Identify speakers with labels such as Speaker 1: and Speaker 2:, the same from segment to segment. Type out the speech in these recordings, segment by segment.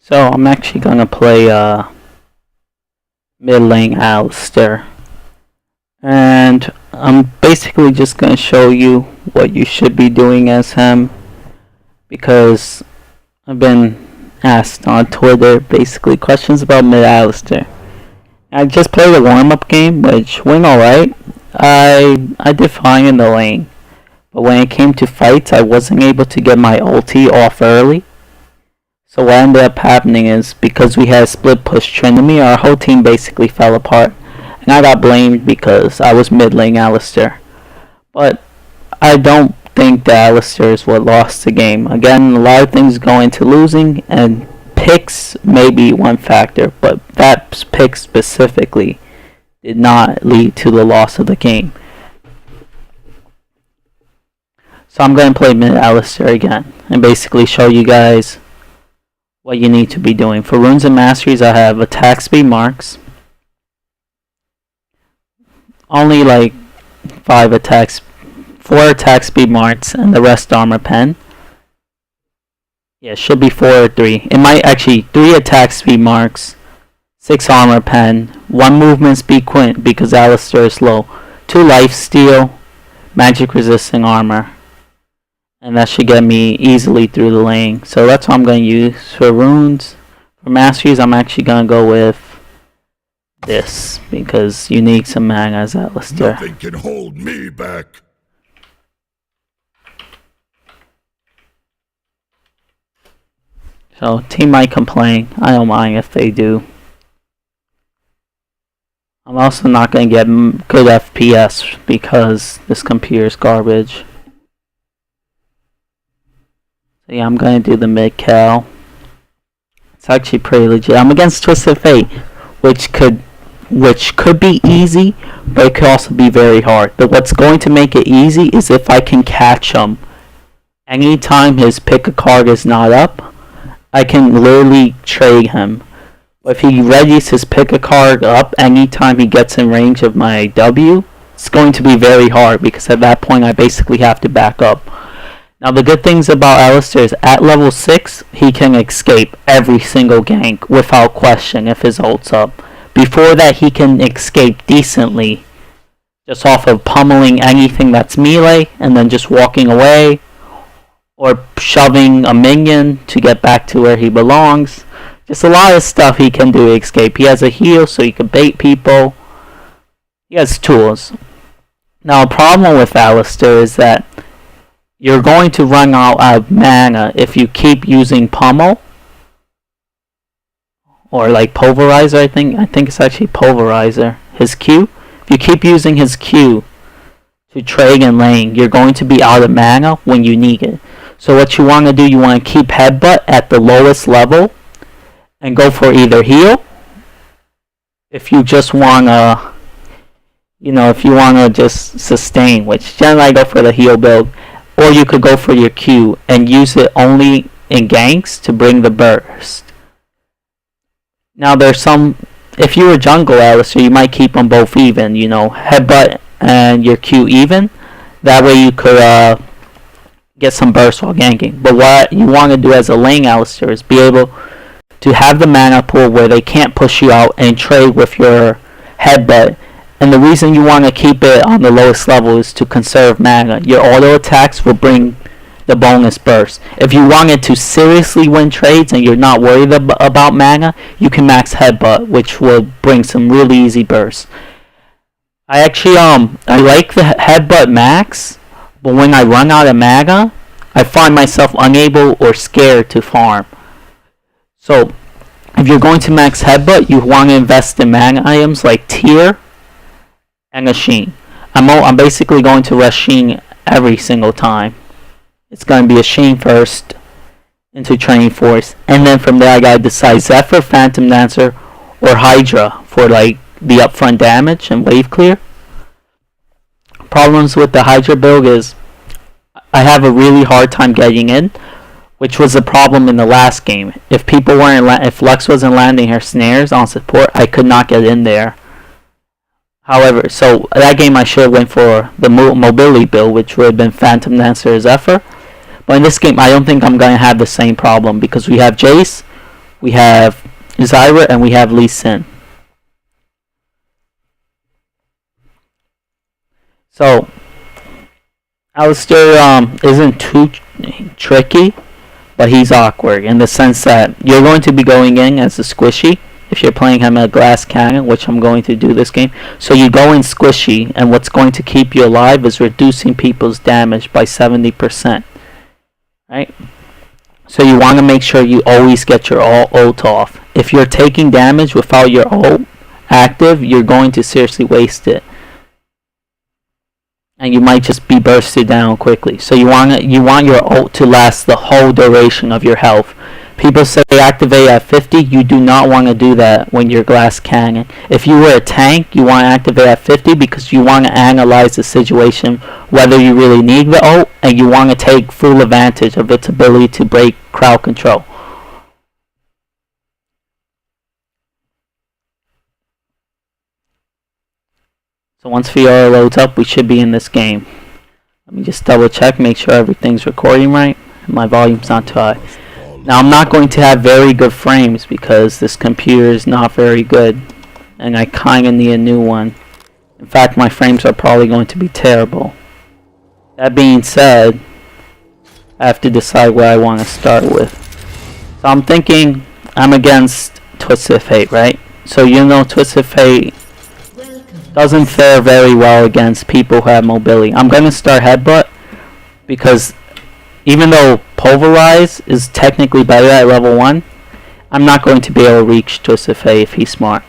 Speaker 1: So I'm actually gonna play mid lane Alistar, and I'm basically just gonna show you what you should be doing as him, because I've been asked on Twitter basically questions about mid Alistar. I just played a warm up game which went alright. I did fine in the lane, but when it came to fights I wasn't able to get my ulti off early. So what ended up happening is, because we had a split push Trinity, our whole team basically fell apart. And I got blamed because I was mid lane Alistar. But I don't think that Alistar is what lost the game. Again, a lot of things go into losing, and picks may be one factor, but that pick specifically did not lead to the loss of the game. So I'm going to play mid Alistar again and basically show you guys what you need to be doing. For runes and masteries, I have attack speed marks, only like 4 attack speed marks, and the rest armor pen. Yeah, it should be 4 or 3. It might actually 3 attack speed marks, 6 armor pen, 1 movement speed quint because Alistar is low, 2 life steal, magic resisting armor. And that should get me easily through the lane. So that's what I'm going to use for runes. For masteries, I'm actually going to go with this, because you need some mana as Alistar.
Speaker 2: Nothing can hold me back.
Speaker 1: So team might complain. I don't mind if they do. I'm also not going to get good FPS because this computer is garbage. Yeah, I'm gonna do the mid cal. It's actually pretty legit. I'm against Twisted Fate, which could be easy, but it could also be very hard. But what's going to make it easy is if I can catch him. Anytime his pick a card is not up, I can literally trade him. But if he readies his pick a card up anytime he gets in range of my W, it's going to be very hard, because at that point I basically have to back up. Now the good things about Alistar is at level 6, he can escape every single gank without question if his ult's up. Before that, he can escape decently just off of pummeling anything that's melee and then just walking away, or shoving a minion to get back to where he belongs. Just a lot of stuff he can do to escape. He has a heal so he can bait people. He has tools. Now a problem with Alistar is that you're going to run out of mana if you keep using pummel, or like pulverizer. I think it's actually pulverizer. His Q. If you keep using his Q to trade and lane, you're going to be out of mana when you need it. So what you want to do, you want to keep headbutt at the lowest level and go for either heal. If you just wanna, if you wanna just sustain, which generally I go for the heal build. Or you could go for your Q and use it only in ganks to bring the burst. Now there's some, if you're a jungle Alistar, you might keep them both even, headbutt and your Q even. That way you could get some burst while ganking. But what you want to do as a lane Alistar is be able to have the mana pool where they can't push you out and trade with your headbutt. And the reason you want to keep it on the lowest level is to conserve mana. Your auto attacks will bring the bonus burst. If you wanted to seriously win trades and you're not worried about mana, you can max headbutt, which will bring some really easy bursts. I actually I like the headbutt max, but when I run out of mana, I find myself unable or scared to farm. So if you're going to max headbutt, you want to invest in mana items like Tear and a Sheen. I'm basically going to rush Sheen every single time. It's going to be a Sheen first into Training Force, and then from there I gotta decide Zephyr, Phantom Dancer, or Hydra for like the upfront damage and wave clear. Problems with the Hydra build is I have a really hard time getting in, which was a problem in the last game. If if Lux wasn't landing her snares on support, I could not get in there. However, so that game I should have went for the mobility build, which would have been Phantom Dancer or Zephyr. But in this game, I don't think I'm going to have the same problem, because we have Jace, we have Zyra, and we have Lee Sin. So Alistar isn't too tricky, but he's awkward in the sense that you're going to be going in as a squishy if you're playing him at glass cannon, which I'm going to do this game. So you go in squishy, and what's going to keep you alive is reducing people's damage by 70%. Right? So you want to make sure you always get your ult off. If you're taking damage without your ult active, you're going to seriously waste it. And you might just be bursted down quickly. So you want your ult to last the whole duration of your health. People say activate at 50. You do not want to do that when you're glass cannon. If you were a tank, you want to activate at 50 because you want to analyze the situation, whether you really need the ult, and you want to take full advantage of its ability to break crowd control. So once Fiora loads up, we should be in this game. Let me just double check, make sure everything's recording right. My volume's not too high. Now I'm not going to have very good frames because this computer is not very good. And I kinda need a new one. In fact, my frames are probably going to be terrible. That being said, I have to decide what I want to start with. So I'm thinking I'm against Twisted Fate, right? So you know Twisted Fate doesn't fare very well against people who have mobility. I'm going to start Headbutt because even though Pulverize is technically better at level 1, I'm not going to be able to reach Twisted Fate if he's smart.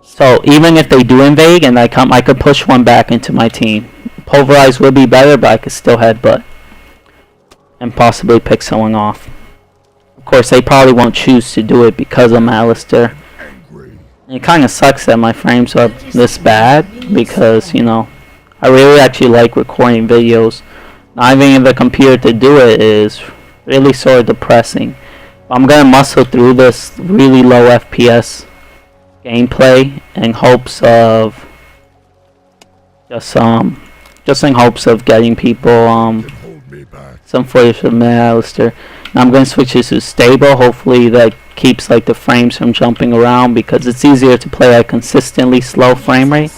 Speaker 1: So even if they do invade and I could push one back into my team. Pulverize would be better, but I could still Headbutt and possibly pick someone off. Of course, they probably won't choose to do it because I'm Alistar. It kind of sucks that my frames are this bad because, you know, I really actually like recording videos. Not having the computer to do it is really sort of depressing. I'm gonna muscle through this really low FPS gameplay in hopes of just in hopes of getting people some footage from Alistar. Now I'm gonna switch this to stable. Hopefully that keeps like the frames from jumping around because it's easier to play at consistently slow frame rate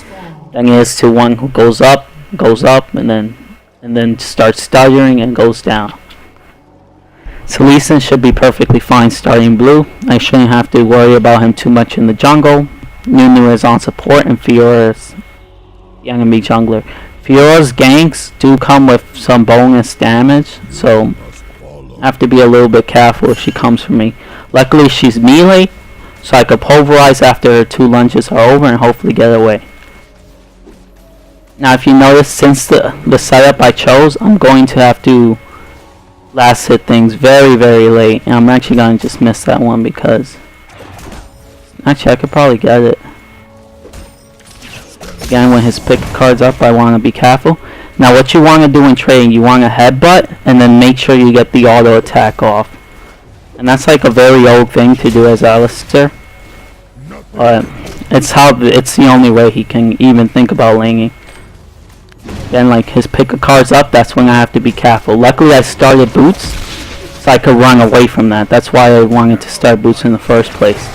Speaker 1: than it is to one who goes up, and then starts stuttering and goes down. So Lee Sin should be perfectly fine starting blue. I shouldn't have to worry about him too much in the jungle. Nunu is on support and Fiora's the enemy jungler. Fiora's ganks do come with some bonus damage, so I have to be a little bit careful if she comes for me. Luckily she's melee, so I could pulverize after her 2 lunges are over and hopefully get away. Now if you notice, since the setup I chose, I'm going to have to last hit things very late, and I'm actually going to just miss that one because actually I could probably get it. Again, when his pick card's up, I want to be careful. Now what you want to do in trading, you want to headbutt and then make sure you get the auto attack off. And that's like a very old thing to do as Alistar. But it's the only way he can even think about laning. Then like his pick of cards up, that's when I have to be careful. Luckily I started boots, so I could run away from that. That's why I wanted to start boots in the first place.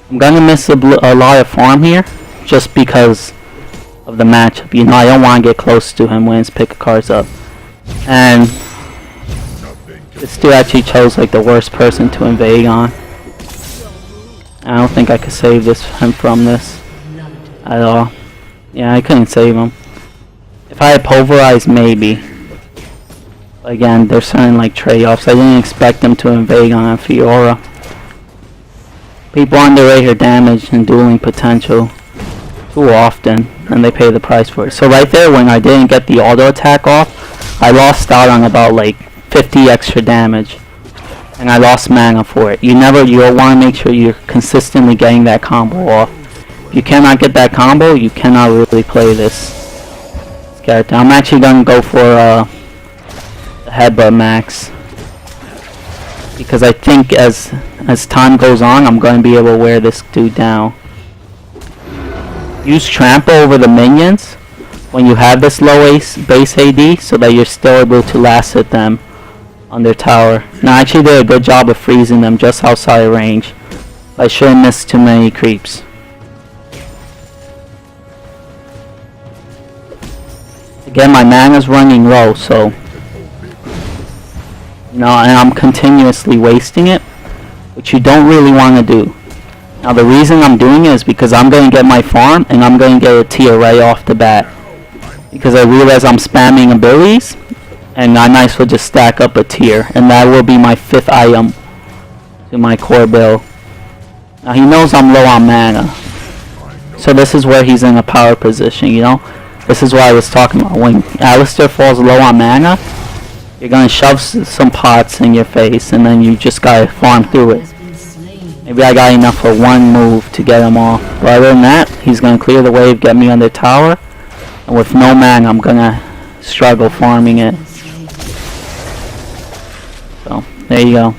Speaker 1: I'm gonna miss a lot of farm here, just because of the matchup. You know, I don't want to get close to him when his pick of cards up. And this dude actually chose like the worst person to invade on. I don't think I could save him from this at all. Yeah, I couldn't save him. If I had pulverized, maybe. But again, there's certain like trade-offs. I didn't expect them to invade on Fiora. People underrate her damage and dueling potential too often, and they pay the price for it. So right there, when I didn't get the auto attack off, I lost out on about like 50 extra damage, and I lost mana for it. You'll want to make sure you're consistently getting that combo off. If you cannot get that combo, you cannot really play this character. I'm actually going to go for the headbutt max because I think as time goes on, I'm going to be able to wear this dude down. Use trample over the minions when you have this low base AD so that you're still able to last hit them on their tower. Now I actually did a good job of freezing them just outside of range. I shouldn't miss too many creeps. Again, my mana's running low, so and I'm continuously wasting it, which you don't really want to do. Now the reason I'm doing it is because I'm going to get my farm and I'm going to get a tier right off the bat. Because I realize I'm spamming abilities and I might as well just stack up a tier, and that will be my 5th item to my core build. Now he knows I'm low on mana, so this is where he's in a power position, This is what I was talking about. When Alistar falls low on mana, you're going to shove some pots in your face and then you just got to farm through it. Maybe I got enough for one move to get him off. But other than that, he's going to clear the wave, get me on the tower. And with no mana, I'm going to struggle farming it. So, there you go.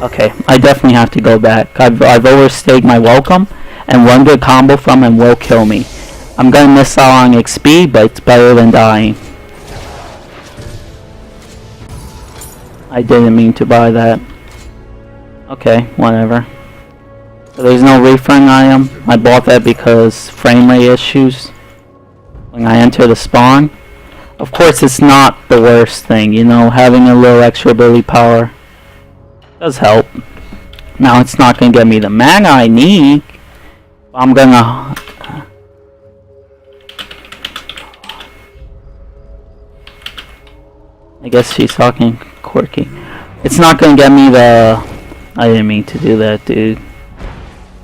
Speaker 1: Okay, I definitely have to go back. I've overstayed my welcome. And one good combo from him will kill me. I'm going to miss out on XP, but it's better than dying. I didn't mean to buy that. Okay, whatever. So there's no refund item. I bought that because frame rate issues when I enter the spawn. Of course, it's not the worst thing, having a little extra ability power does help. Now, it's not going to get me the mana I need. I'm gonna... I guess she's talking quirky. It's not gonna get me the... I didn't mean to do that, dude.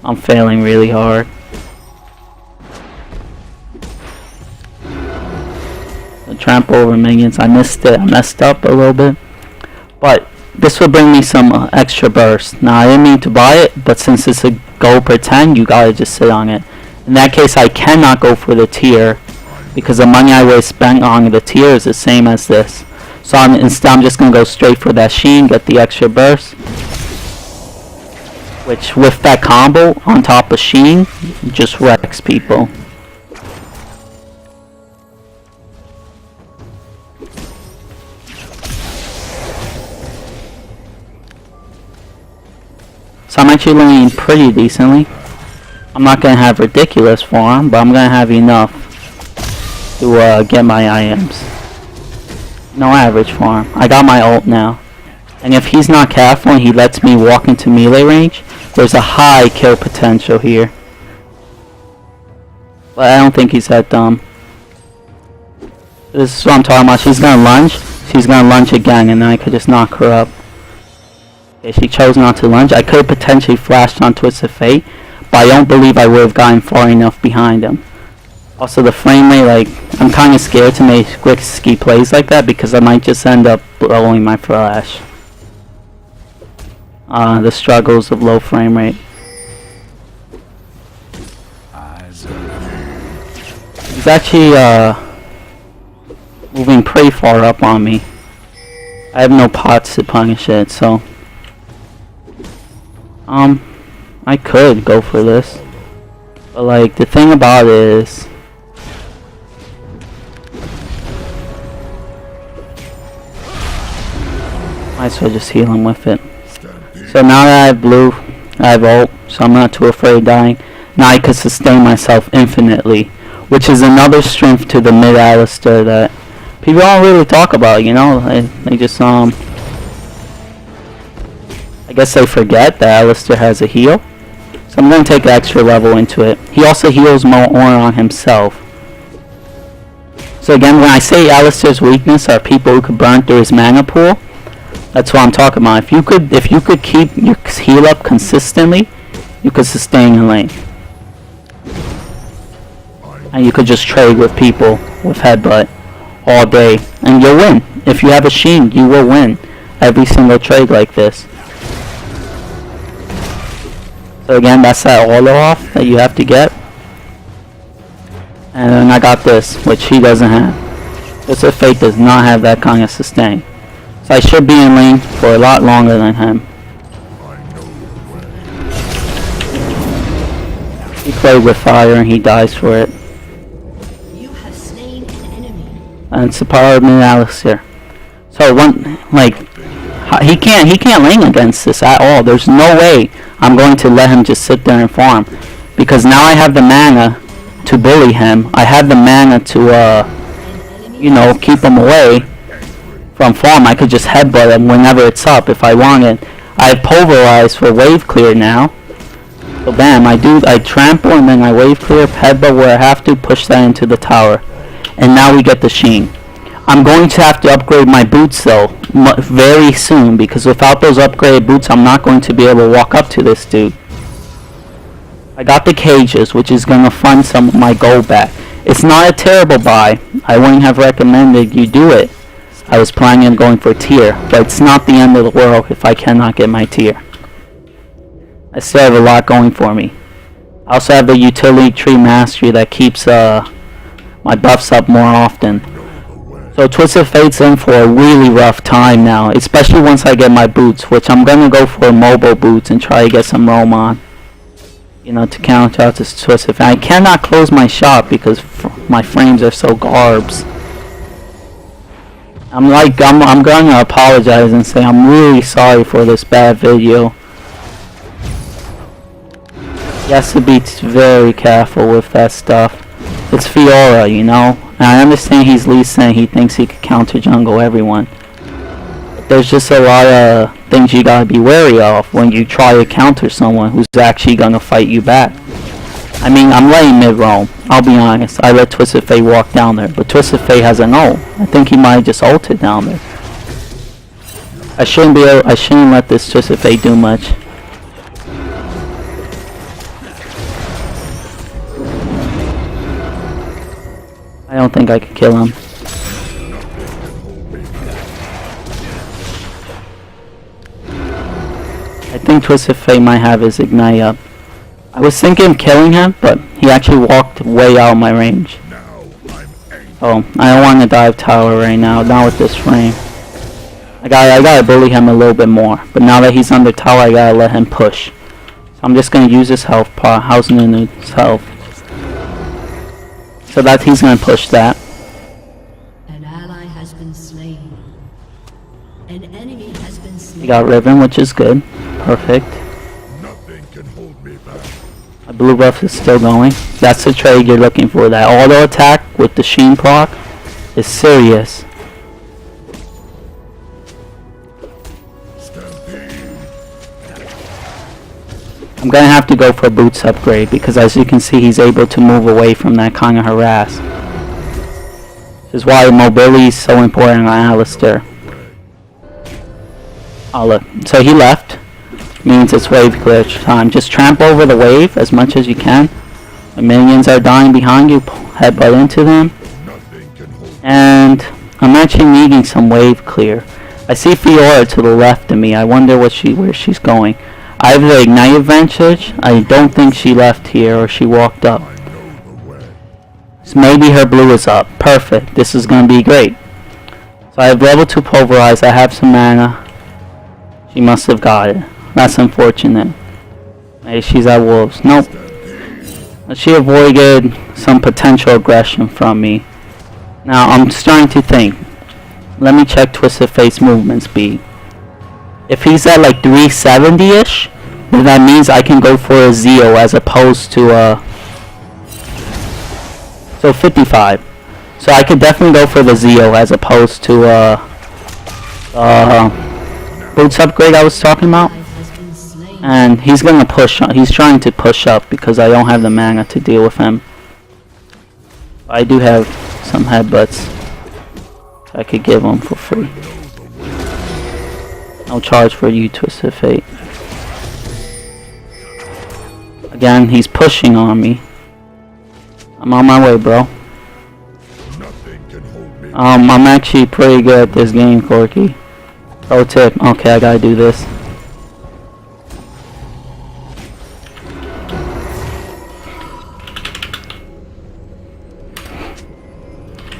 Speaker 1: I'm failing really hard. The trample over minions. I missed it. I messed up a little bit. But this will bring me some extra burst. Now, I didn't mean to buy it, but since it's a go per 10, you gotta just sit on it. In that case, I cannot go for the tier because the money I would have spent on the tier is the same as this. So instead, I'm just gonna go straight for that Sheen, get the extra burst, which with that combo on top of Sheen, just wrecks people. So I'm actually laning pretty decently. I'm not going to have ridiculous farm, but I'm going to have enough to get my IMs. No average farm. I got my ult now. And if he's not careful and he lets me walk into melee range, there's a high kill potential here. But I don't think he's that dumb. This is what I'm talking about. She's going to lunge. She's going to lunge again, and then I could just knock her up. Okay, she chose not to lunge. I could have potentially flashed on Twists of Fate, but I don't believe I would have gotten far enough behind him. Also, the frame rate, I'm kind of scared to make risky plays like that because I might just end up blowing my flash. The struggles of low frame rate. He's actually moving pretty far up on me. I have no pots to punish it, so I could go for this, but the thing about it is might as well just heal him with it. So now that I have blue, I have ult, so I'm not too afraid of dying. Now I can sustain myself infinitely, which is another strength to the mid Alistar that people don't really talk about, they just I guess they forget that Alistar has a heal. So I'm going to take an extra level into it. He also heals more on himself. So again, when I say Alistar's weakness are people who could burn through his mana pool, that's what I'm talking about. If you could keep your heal up consistently, you could sustain a lane. And you could just trade with people with headbutt all day, and you'll win. If you have a Sheen, you will win every single trade like this. So again, that's that auto off that you have to get. And then I got this, which he doesn't have. Twisted Fate does not have that kind of sustain. So I should be in lane for a lot longer than him. He played with fire and he dies for it.
Speaker 3: You have slain an enemy.
Speaker 1: And It's the power of Alistar. So he can't lane against this at all. There's no way I'm going to let him just sit there and farm, because now I have the mana to bully him. I have the mana to keep him away from farm. I could just headbutt him whenever it's up if I wanted. I have pulverized for wave clear now. So bam, I trample and then I wave clear, headbutt where I have to, push that into the tower. And now we get the Sheen. I'm going to have to upgrade my boots though, very soon, because without those upgraded boots I'm not going to be able to walk up to this dude. I got the cages, which is going to fund some of my gold back. It's not a terrible buy. I wouldn't have recommended you do it. I was planning on going for tier, but it's not the end of the world if I cannot get my tier. I still have a lot going for me. I also have the utility tree mastery that keeps my buffs up more often. So Twisted Fate's in for a really rough time now, especially once I get my boots, which I'm going to go for mobile boots and try to get some roam on. To counter out this Twisted Fate. I cannot close my shop because my frames are so garbs. I'm going to apologize and say I'm really sorry for this bad video. He has to be very careful with that stuff. It's Fiora, and I understand he's Lee saying he thinks he could counter jungle everyone. But there's just a lot of things you gotta be wary of when you try to counter someone who's actually gonna fight you back. I mean, I'm letting mid roam. I'll be honest. I let Twisted Fate walk down there, but Twisted Fate has an ult. I think he might have just ulted down there. I shouldn't let this Twisted Fate do much. I don't think I could kill him. I think Twisted Fate might have his ignite up. I was thinking of killing him, but he actually walked way out of my range. Oh, I don't want to dive tower right now, not with this frame. I gotta bully him a little bit more, but now that he's under tower, I gotta let him push. So I'm just gonna use his health pot, housing in his health. So that he's gonna push that.
Speaker 3: An ally has been slain. An enemy has been slain.
Speaker 1: He got Riven, which is good. Perfect.
Speaker 2: Nothing can hold me back.
Speaker 1: My blue buff is still going. That's the trade you're looking for. That auto attack with the Sheen proc is serious. I'm gonna have to go for boots upgrade because as you can see he's able to move away from that kind of harass. This is why mobility is so important on Alistar. Oh look, so he left. Means it's wave clear time. Just trample over the wave as much as you can. The minions are dying behind you, headbutt into them. And I'm actually needing some wave clear. I see Fiora to the left of me. I wonder where she's going. I have the ignite advantage. I don't think she left here or she walked up. So maybe her blue is up. Perfect. This is going to be great. So I have level 2 pulverize. I have some mana. She must have got it. That's unfortunate. Maybe she's at wolves. Nope. She avoided some potential aggression from me. Now I'm starting to think. Let me check Twisted Fate's movement speed. If he's at like 370-ish, then that means I can go for a Zeo as opposed to so 55. So I could definitely go for the Zeo as opposed to boots upgrade I was talking about. And he's gonna push on. He's trying to push up because I don't have the mana to deal with him. I do have some headbutts I could give him for free. No charge for you, Twisted Fate. Again, he's pushing on me. I'm on my way, bro. I'm actually pretty good at this game, Corky. Pro tip. Okay, I gotta do this.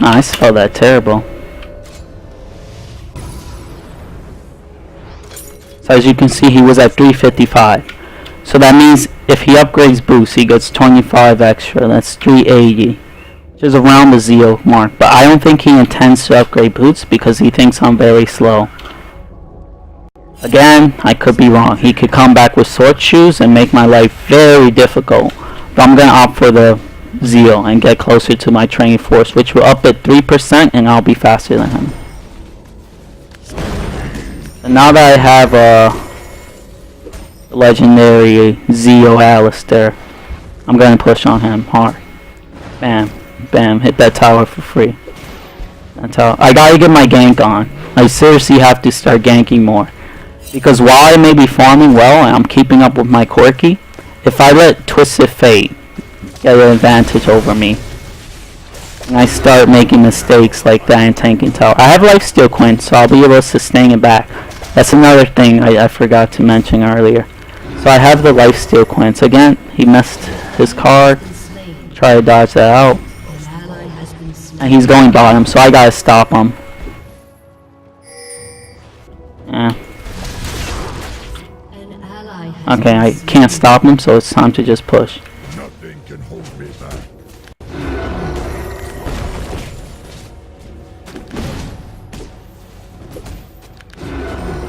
Speaker 1: I spelled that terrible. So as you can see, he was at 355. So that means if he upgrades boost, he gets 25 extra. That's 380. which is around the 0 mark. But I don't think he intends to upgrade boots because he thinks I'm very slow. Again, I could be wrong. He could come back with sword shoes and make my life very difficult. But I'm going to opt for the zeal and get closer to my training force, which will up at 3%, and I'll be faster than him. So now that I have the legendary Zeo Alistar, I'm going to push on him hard. Bam. Bam. Hit that tower for free. That's how I gotta get my gank on. I seriously have to start ganking more. Because while I may be farming well and I'm keeping up with my quirky, if I let Twisted Fate get an advantage over me, and I start making mistakes like that and tanking tower, I have lifesteal Quinn, so I'll be able to sustain it back. That's another thing I forgot to mention earlier. So I have the lifesteal Quints. Again, he missed his card. Try to dodge that out. And he's going bottom, so I gotta stop him. Yeah. Okay, I can't stop him, so it's time to just push.
Speaker 2: Nothing can hold me back.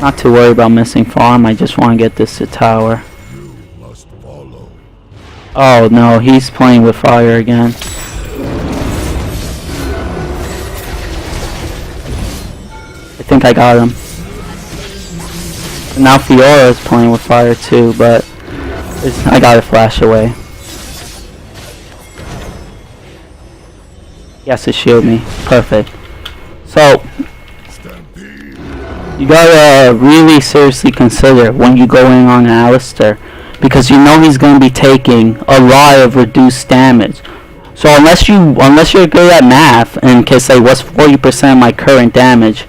Speaker 1: Not to worry about missing farm, I just want to get this to tower.
Speaker 2: You must follow.
Speaker 1: Oh no, he's playing with fire again. I think I got him. And now Fiora is playing with fire too, but I gotta flash away. He has to shield me. Perfect. So, you gotta really seriously consider when you go in on Alistar, because you know he's gonna be taking a lot of reduced damage. So unless you're good at math and can say what's 40% of my current damage,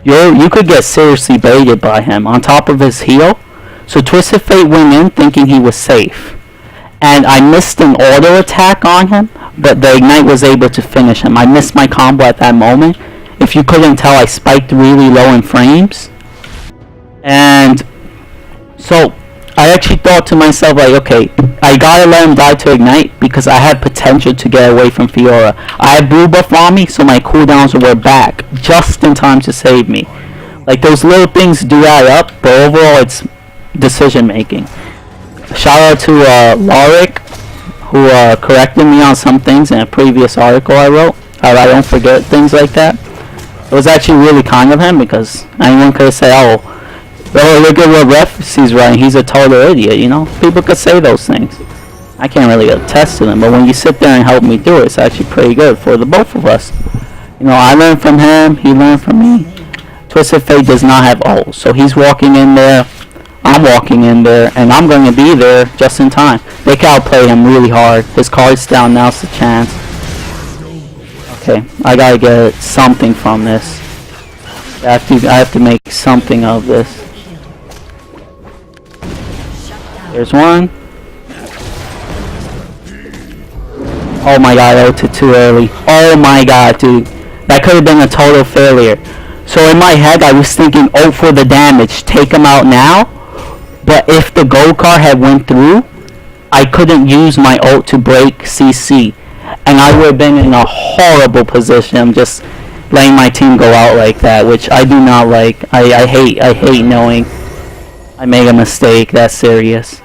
Speaker 1: you could get seriously baited by him on top of his heal. So Twisted Fate went in thinking he was safe, and I missed an auto attack on him, but the ignite was able to finish him. I missed my combo at that moment. If you couldn't tell, I spiked really low in frames, and so I actually thought to myself, like, okay, I gotta let him die to ignite because I had potential to get away from Fiora. I had blue buff on me, so my cooldowns were back just in time to save me. Like, those little things do add up, but overall it's decision making. Shout out to Lorik, who corrected me on some things in a previous article I wrote. I don't forget things like that. It was actually really kind of him, because anyone could have said, oh, look at what ref he's running, he's a total idiot, you know? People could say those things. I can't really attest to them, but when you sit there and help me through it, it's actually pretty good for the both of us. You know, I learned from him, he learned from me. Twisted Fate does not have ult, so he's walking in there, I'm walking in there, and I'm going to be there just in time. They can outplay him really hard. His card's down, now's the chance. Okay, I gotta get something from this. I have to make something of this. There's one. Oh my god, I ulted too early. Oh my god, dude. That could have been a total failure. So in my head, I was thinking, oh, for the damage, take him out now. But if the gold card had went through, I couldn't use my ult to break CC. And I would have been in a horrible position, just letting my team go out like that, which I do not like. I hate knowing I made a mistake that serious.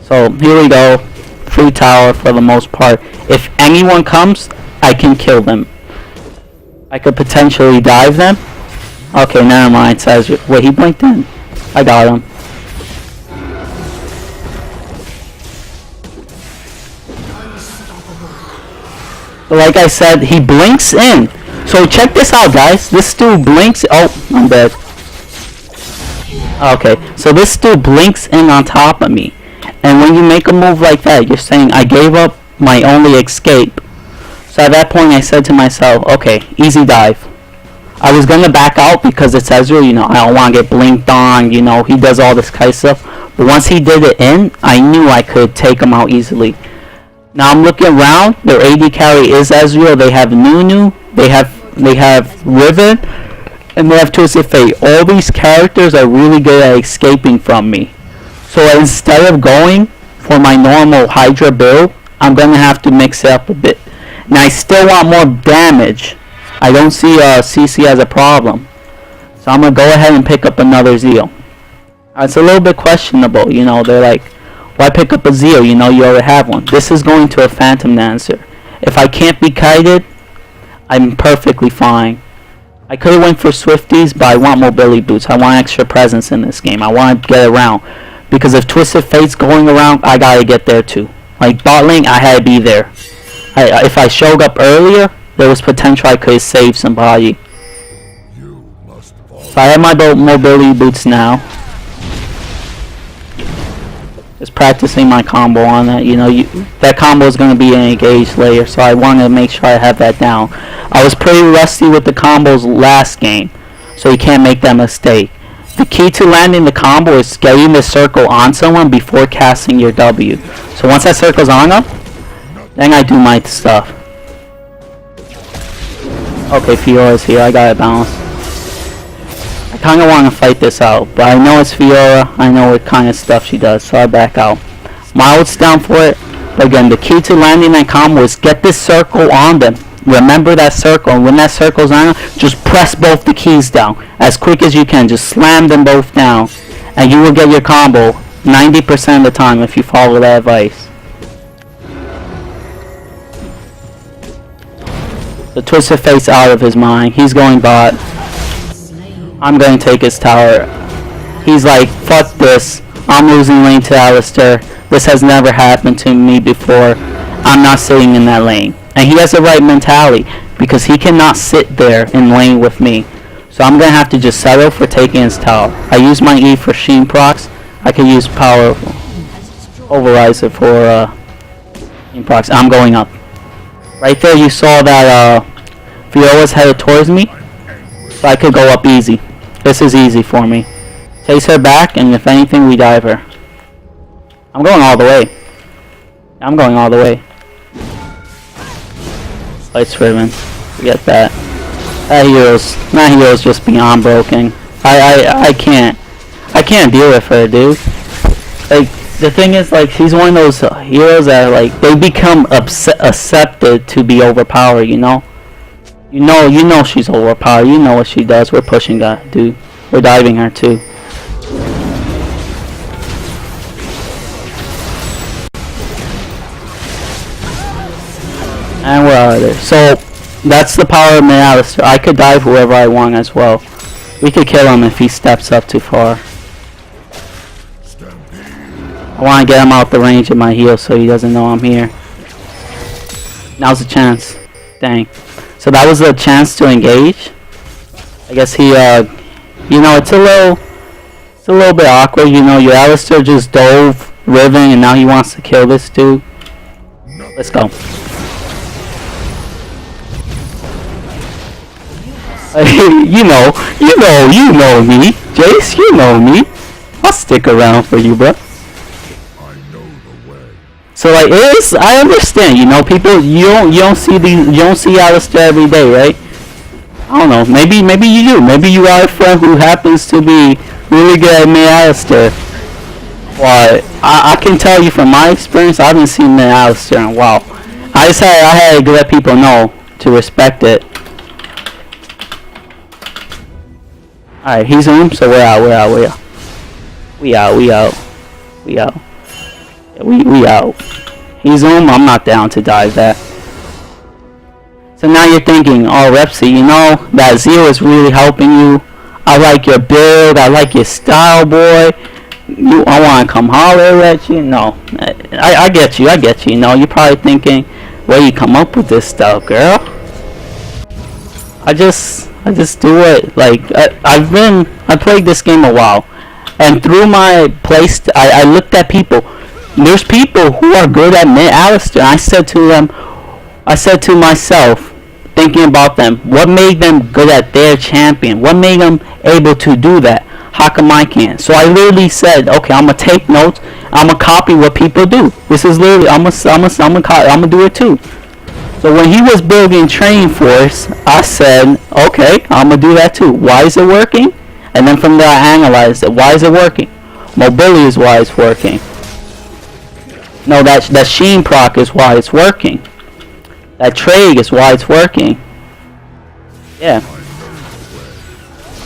Speaker 1: So here we go. Free tower for the most part. If anyone comes, I can kill them. I could potentially dive them. Okay, never mind. Says, wait, he blinked in. I got him. But like I said, he blinks in. So check this out, guys. This dude blinks. Oh, I'm dead. Okay, so this dude blinks in on top of me. And when you make a move like that, you're saying, I gave up my only escape. So at that point, I said to myself, okay, easy dive. I was going to back out because it's Ezreal, you know, I don't want to get blinked on, you know, he does all this kind of stuff. But once he did it in, I knew I could take him out easily. Now I'm looking around, their AD carry is Ezreal, they have Nunu, they have Riven, and they have Twisted Fate. All these characters are really good at escaping from me. So instead of going for my normal Hydra build, I'm gonna have to mix it up a bit. And I still want more damage. I don't see CC as a problem. So I'm gonna go ahead and pick up another Zeal. It's a little bit questionable, you know, they're like, why pick up a Zeal, you know, you already have one. This is going to a Phantom Dancer. If I can't be kited, I'm perfectly fine. I could have went for Swifties, but I want mobility boots. I want extra presence in this game. I want to get around. Because if Twisted Fate's going around, I gotta get there too. Like bot lane, I had to be there. If I showed up earlier, there was potential I could save somebody. So I have my mobility boots now. Just practicing my combo on that. You know, that combo is going to be an engaged layer, so I want to make sure I have that down. I was pretty rusty with the combos last game, so you can't make that mistake. The key to landing the combo is getting the circle on someone before casting your W. So once that circle's on them, then I do my stuff. Okay, Fiora's here. I got it balanced. I kind of want to fight this out, but I know it's Fiora. I know what kind of stuff she does, so I back out. My ult's down for it, but again, the key to landing that combo is get this circle on them. Remember that circle, and when that circle's on them, just press both the keys down as quick as you can. Just slam them both down, and you will get your combo 90% of the time if you follow that advice. The Twisted Fate's out of his mind. He's going bot. I'm going to take his tower. He's like, fuck this. I'm losing lane to Alistar. This has never happened to me before. I'm not sitting in that lane. And he has the right mentality because he cannot sit there in lane with me. So I'm going to have to just settle for taking his tower. I use my E for Sheen procs. I can use power overrides it for Sheen procs. I'm going up. Right there you saw that Fiora's headed towards me. So I could go up easy. This is easy for me. Chase her back, and if anything, we dive her. I'm going all the way. I'm going all the way. Lights ribbon. Forget that. That hero's just beyond broken. I can't deal with her, dude. Like, the thing is, like, she's one of those heroes that, like, they become accepted to be overpowered, you know? You know she's overpowered. You know what she does. We're pushing that, dude. We're diving her too. And we're out of there. So that's the power of Alistar. I could dive whoever I want as well. We could kill him if he steps up too far. I want to get him out the range of my heal so he doesn't know I'm here. Now's the chance. Dang. So that was a chance to engage. I guess he, you know, it's a little bit awkward. You know, your Alistar just dove Riven, and now he wants to kill this dude. Let's go. you know me, Jace. You know me. I'll stick around for you, bro. So like I understand, you know, people you don't see Alistar every day, right? I don't know, maybe you do. Maybe you got a friend who happens to be really good at Alistar. But I can tell you from my experience, I haven't seen Alistar in a while. I had to let people know to respect it. Alright, he's in, so we're out. We out. We out. He's on. I'm not down to dive that. So now you're thinking, oh, Repsy, you know that Zeal is really helping you. I like your build. I like your style, boy. I want to come holler at you. No, I get you. You know, you're probably thinking, where you come up with this stuff, girl? I just do it. Like I played this game a while, and through my place, I looked at people. There's people who are good at Alistar. I said to myself, thinking about them, what made them good at their champion? What made them able to do that? How come I can't? So I literally said, okay, I'm gonna take notes. I'm gonna copy what people do. This is literally, I'm gonna do it too. So when he was building Train Force, I said, okay, I'm gonna do that too. Why is it working? And then from there I analyzed it. Why is it working? Mobility is why it's working. No, that Sheen proc is why it's working. That Trade is why it's working. Yeah.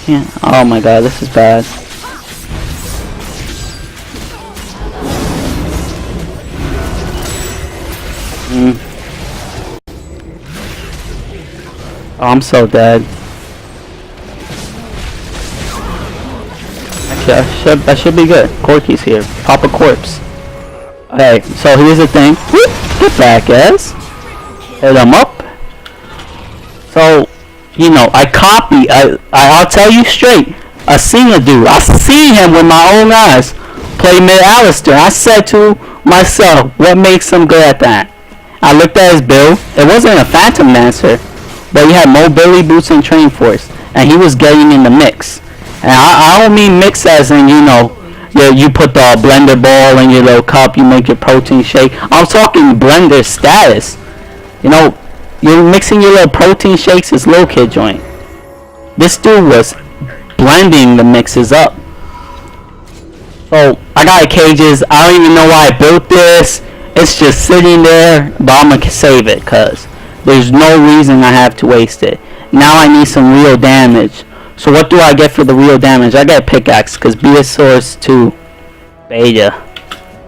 Speaker 1: Yeah. Oh my god, this is bad. Oh, I'm so dead. Actually, I should be good. Corky's here. Pop a corpse. Okay, so here's the thing. Whoop, get back, ass. Hit him up. So, you know, I'll tell you straight. I seen a dude. I seen him with my own eyes play mid Alistar. I said to myself, what makes him good at that? I looked at his build. It wasn't a Phantom Dancer, but he had mobility boots and train force, and he was getting in the mix. And I don't mean mix as in, you know, you put the blender ball in your little cup, you make your protein shake. I'm talking blender status. You know, you're mixing your little protein shakes, this little kid joint. This dude was blending the mixes up. So I got cages. I don't even know why I built this. It's just sitting there, but I'm gonna save it because there's no reason I have to waste it. Now I need some real damage. So what do I get for the real damage? I get a pickaxe because BS Source 2 Beta.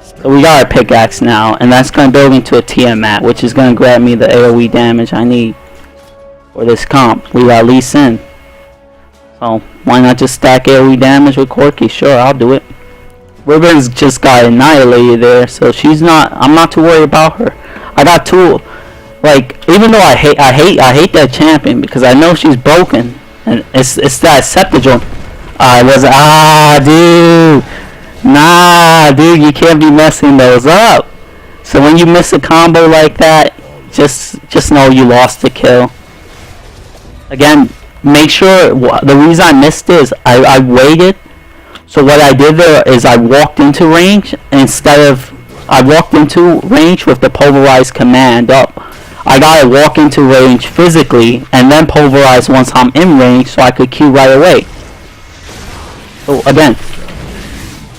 Speaker 1: So we got our pickaxe now, and that's going to build into a Tiamat, which is going to grab me the AoE damage I need for this comp. We got Lee Sin. So why not just stack AoE damage with Corky? Sure, I'll do it. Ribbon's just got annihilated there, so I'm not too worried about her. I got two, like, even though I hate that champion because I know she's broken. And it's that Septuagint. Dude. Nah, dude, you can't be messing those up. So when you miss a combo like that, just know you lost the kill. Again, make sure, the reason I missed this, I waited. So what I did there is I walked into range I walked into range with the pulverized command up. I gotta walk into range physically and then pulverize once I'm in range so I could Q right away. So again,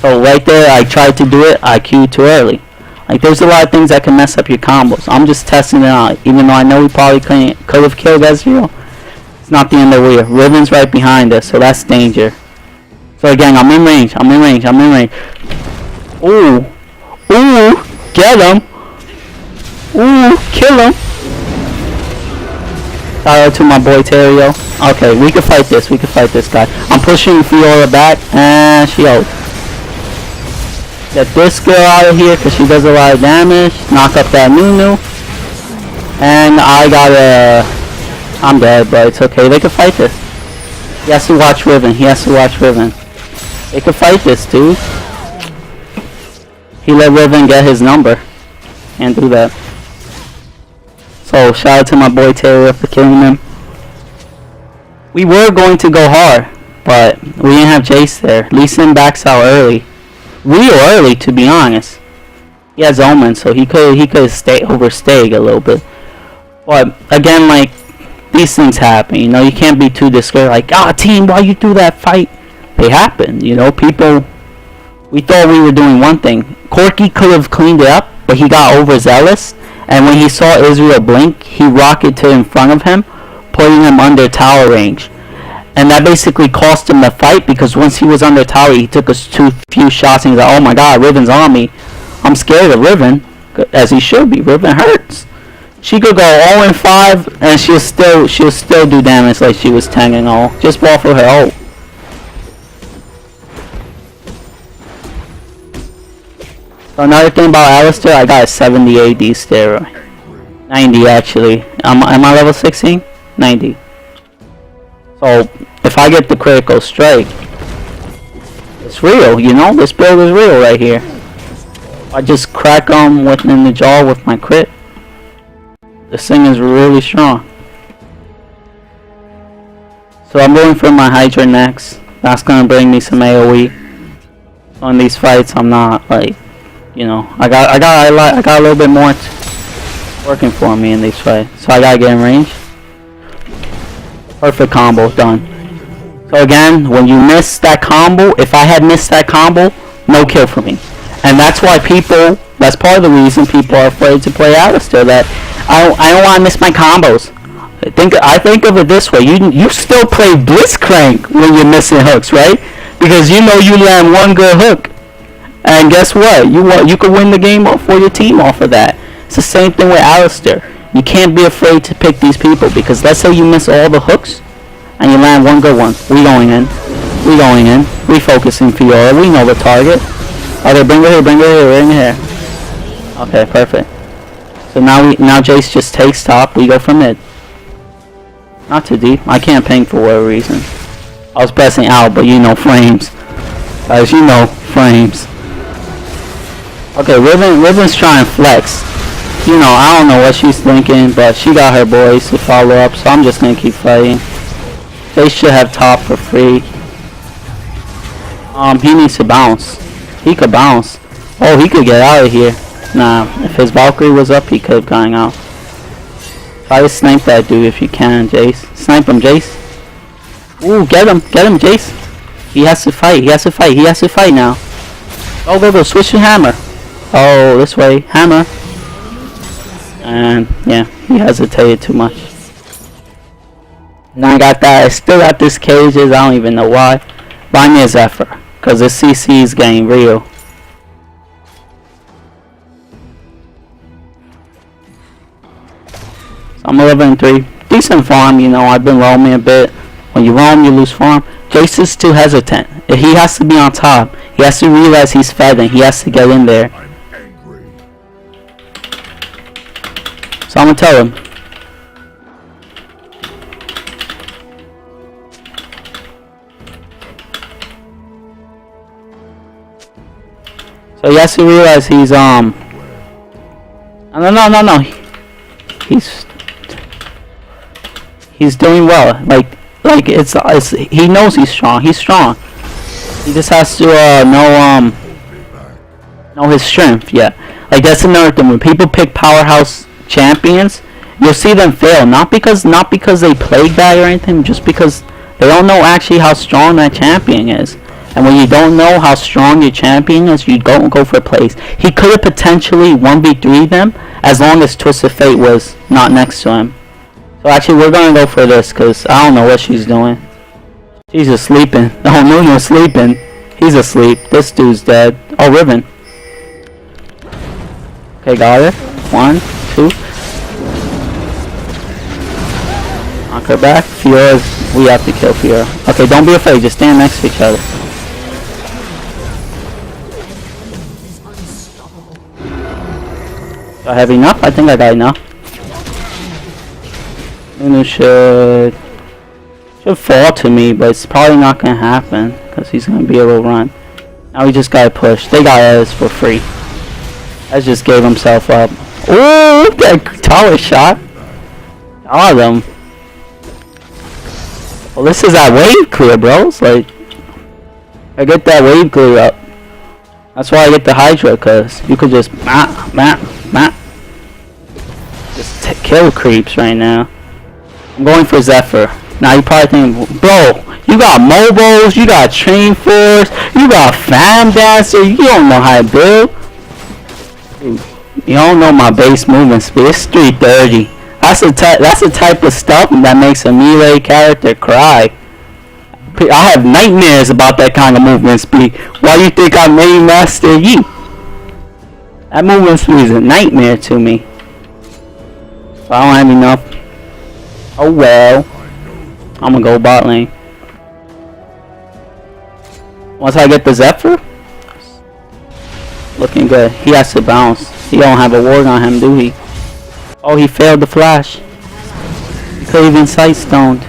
Speaker 1: right there I tried to do it, I Q'd too early. Like there's a lot of things that can mess up your combos. I'm just testing it out, even though I know we probably could have killed Ezreal. It's not the end of the world. Riven's right behind us, so that's danger. So again, I'm in range. Ooh, get him. Ooh, kill him. Shout out to my boy Terrio. Okay, we can fight this guy. I'm pushing Fiora back, and she out. Get this girl out of here, because she does a lot of damage. Knock up that Nunu. And I'm dead, but it's okay, they can fight this. He has to watch Riven, They can fight this, dude. He let Riven get his number. Can't do that. So shout out to my boy Taylor for killing him. We were going to go hard, but we didn't have Jace there. Lee Sin backs out early. Real early, to be honest. He has Omen, so he could overstay a little bit. But again, like, these things happen, you know, you can't be too discouraged, like, team, why you do that fight? They happen, you know, we thought we were doing one thing. Corky could have cleaned it up, but he got overzealous. And when he saw Israel blink, he rocketed in front of him, putting him under tower range. And that basically cost him the fight because once he was under tower, he took us few shots and he's like, oh my god, Riven's on me. I'm scared of Riven, as he should be. Riven hurts. She could go 0-5 and she'll still do damage like she was 10-0. Just off of her ult. So another thing about Alistar, I got a 70 AD steroid. 90 actually. Am I level 16? 90. So if I get the critical strike, it's real, you know? This build is real right here. I just crack them in the jaw with my crit. This thing is really strong. So I'm going for my Hydra next. That's gonna bring me some AoE. On these fights, I'm not like, you know, I got a little bit more working for me in these fights. So I gotta get in range. Perfect combo, done. So again, when you miss that combo, if I had missed that combo, no kill for me. And that's why people, that's part of the reason people are afraid to play Alistar. That I don't want to miss my combos. I think of it this way: you still play Blitzcrank when you're missing hooks, right? Because you know you land one good hook, and guess what? You could win the game for your team off of that. It's the same thing with Alistar. You can't be afraid to pick these people because let's say you miss all the hooks, and you land one good one. We going in. We going in. We focusing Fiora. We know the target. Okay, bring her here. Bring her here. Bring her here. Okay, perfect. So now Jace just takes top. We go for mid. Not too deep. I can't ping for whatever reason. I was pressing out, but you know frames. Guys, you know frames. Okay, Riven's trying to flex. You know, I don't know what she's thinking, but she got her boys to follow up, so I'm just gonna keep fighting. They should have top for free. He needs to bounce. He could bounce. Oh, he could get out of here. Nah, if his Valkyrie was up, he could have gone out. Try to snipe that dude if you can, Jace. Snipe him, Jace. Ooh, get him, Jace. He has to fight, he has to fight now. Go, switch to hammer. Oh, this way, hammer. And, yeah, he hesitated too much. Now I got that, I still got this cages, I don't even know why. Buy me a Zephyr, because the CC is getting real. So I'm 11-3. Decent farm, you know, I've been roaming a bit. When you roam, you lose farm. Jace is too hesitant. He has to be on top. He has to realize he's fed and he has to get in there. So I'm gonna tell him. So he has to realize he's no. He's doing well. Like it's he knows he's strong. He's strong. He just has to know his strength. Yeah. Like that's another thing. When people pick powerhouse champions, you'll see them fail. Not because they play bad or anything, just because they don't know actually how strong that champion is. And when you don't know how strong your champion is, you don't go for plays. He could have potentially 1v3 them as long as Twisted Fate was not next to him. So actually we're gonna go for this because I don't know what she's doing. She's just sleeping. Oh, Nuno's sleeping. He's asleep. This dude's dead. Oh, Riven. Okay, got her. 1, 2. Knock her back. Fiora's, we have to kill Fiora. Okay, don't be afraid. Just stand next to each other. Do I have enough? I think I got enough. Nuno should fall to me, but it's probably not gonna happen because he's gonna be able to run. Now we just gotta push. They got us for free. I just gave himself up. Oh, look at that tower shot. Got him. Well, this is that wave clear, bro. It's like I get that wave clear up. That's why I get the Hydra, cause you could just just kill creeps right now. I'm going for Zephyr. Now you probably think, bro, you got mobiles, you got chain force, you got fam dancer, you don't know how to build. You don't know my base movement speed. It's 330. That's the type of stuff that makes a melee character cry. I have nightmares about that kind of movement speed. Why do you think I main master you? That movement speed is a nightmare to me. So I don't have enough. Oh well. I'm gonna go bot lane. Once I get the Zephyr, looking good. He has to bounce. He don't have a ward on him, do he? Oh, he failed the flash. He could even sight stoned.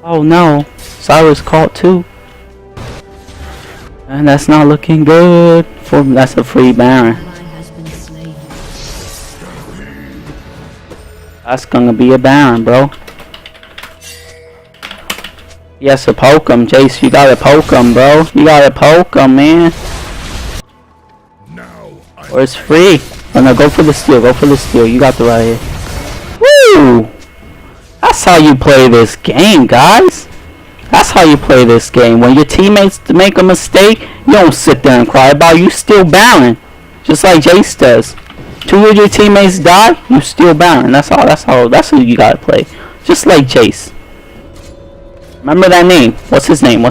Speaker 1: Oh no. Cyrus caught too. And that's not looking good. That's a free Baron. That's gonna be a Baron, bro. Yes, to poke him, Jace. You gotta poke him, bro. You gotta poke him, man. Or it's free. Oh no, go for the steal. Go for the steal. You got the right here. Woo! That's how you play this game, guys. That's how you play this game. When your teammates make a mistake, you don't sit there and cry about it. You still Baron. Just like Jace does. 2 of your teammates die, you still Baron. That's how you gotta play. Just like Jace. Remember that name. What's his name?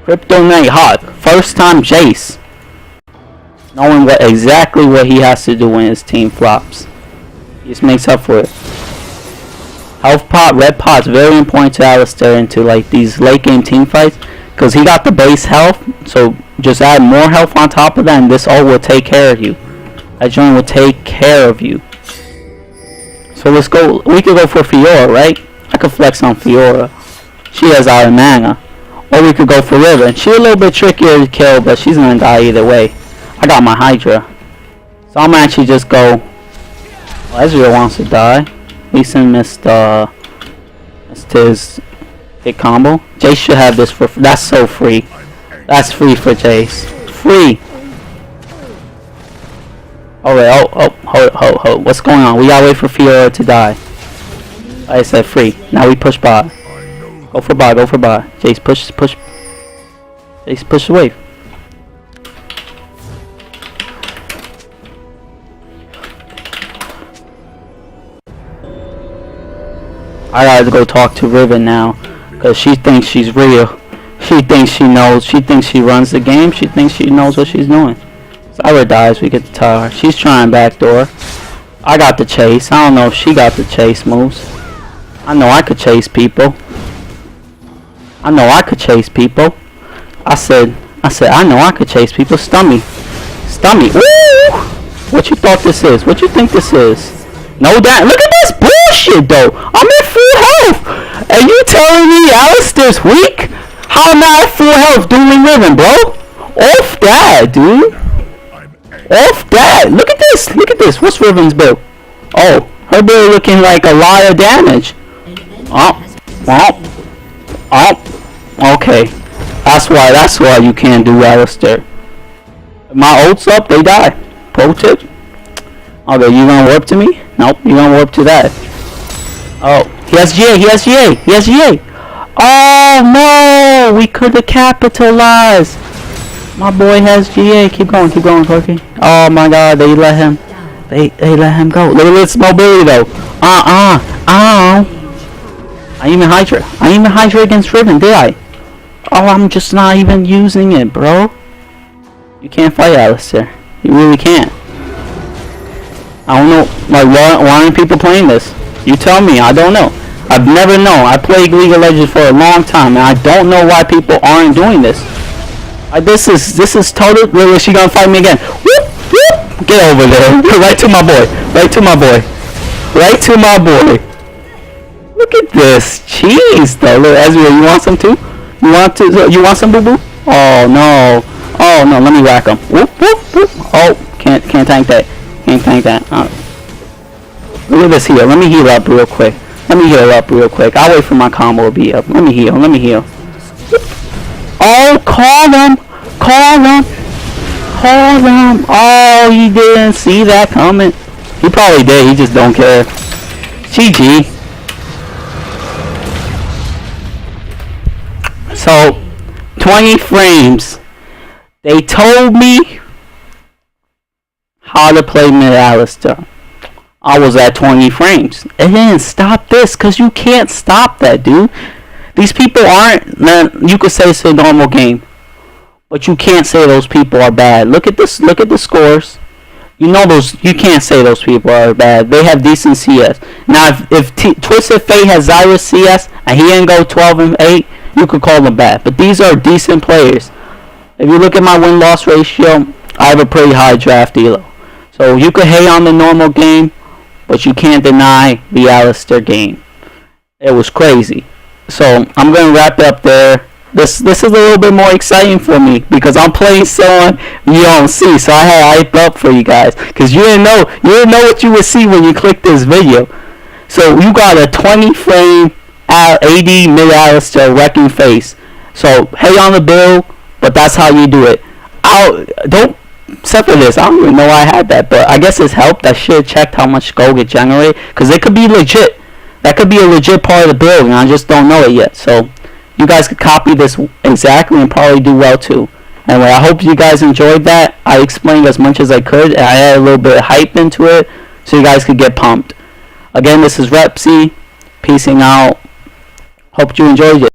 Speaker 1: Crypto Nighthawk. First time Jace. Knowing exactly what he has to do when his team flops. He just makes up for it. Health pot, red pot's very important to Alistar into like these late game team fights. Because he got the base health. So just add more health on top of that and this ult will take care of you. That joint will take care of you. So let's go. We could go for Fiora, right? I could flex on Fiora. She has out of mana. Or we could go for Riven. She's a little bit trickier to kill, but she's gonna die either way. I got my Hydra. So I'm actually just go. Oh, Ezreal wants to die. Leeson missed his hit combo. Jace should have this for. That's so free. That's free for Jace. Free. Alright, hold. What's going on? We gotta wait for Fiora to die. I said free. Now we push bot. Go for bot. Jace push. Jace push the wave. I gotta go talk to Riven now. Cause she thinks she's real. She thinks she knows. She thinks she runs the game. She thinks she knows what she's doing. Zyra dies, we get the tower. She's trying backdoor. I got the chase. I don't know if she got the chase moves. I know I could chase people. I said, I know I could chase people. Stun me. Woo! What you thought this is? What you think this is? No doubt. Look at this bullshit, though. I'm at full health. And you telling me Alistar's weak? How am I at full health dueling Riven, bro? Off that, dude. Off that. Look at this. What's Riven's build? Oh, her build looking like a lot of damage. Okay. That's why you can't do Alistar. My ult's up, they die. Pro tip. Okay, you gonna warp to me? Nope, you gonna warp to that. Oh, he has GA. Oh no, we could have capitalized. My boy has GA. Keep going, Corky. Oh my god, they let him go. Look at this mobility though. I even Hydra against Riven, did I? Oh, I'm just not even using it, bro. You can't fight Alistar. You really can't. I don't know, like why aren't people playing this? You tell me, I don't know. I've never known. I played League of Legends for a long time and I don't know why people aren't doing this. This is total. Really, she gonna fight me again? Whoop, whoop. Get over there. Right to my boy. Look at this. Jeez, though. Look, Ezreal, you want some too? You want some, boo boo? Oh no. Let me whack him. Whoop, whoop, whoop. Oh, can't tank that. Look at this heal. Let me heal up real quick. I'll wait for my combo to be up. Let me heal. Oh, call him. Oh, he didn't see that coming. He probably did. He just don't care. GG. So, 20 frames. They told me how to play mid Alistar. I was at 20 frames. It didn't stop this because you can't stop that, dude. These people aren't, you could say it's a normal game, but you can't say those people are bad. Look at this. Look at the scores. You know you can't say those people are bad. They have decent CS. Now, if Twisted Fate has Zyra CS and he didn't go 12 and 8, you could call them bad. But these are decent players. If you look at my win-loss ratio, I have a pretty high draft elo. So you could hate on the normal game, but you can't deny the Alistar game. It was crazy. So I'm gonna wrap it up there. This is a little bit more exciting for me because I'm playing someone you don't see. So I had hype up for you guys because you didn't know what you would see when you click this video. So you got a 20 frame AD mid Alistar wrecking face. So hate on the build, but that's how you do it. Don't except for this, I don't even know why I had that, but I guess it's helped. I should have checked how much gold get generated because it could be legit. That could be a legit part of the build, and I just don't know it yet. So you guys could copy this exactly and probably do well too. Anyway, I hope you guys enjoyed that. I explained as much as I could, and I added a little bit of hype into it so you guys could get pumped. Again, this is Repsy. Peacing out. Hope you enjoyed it.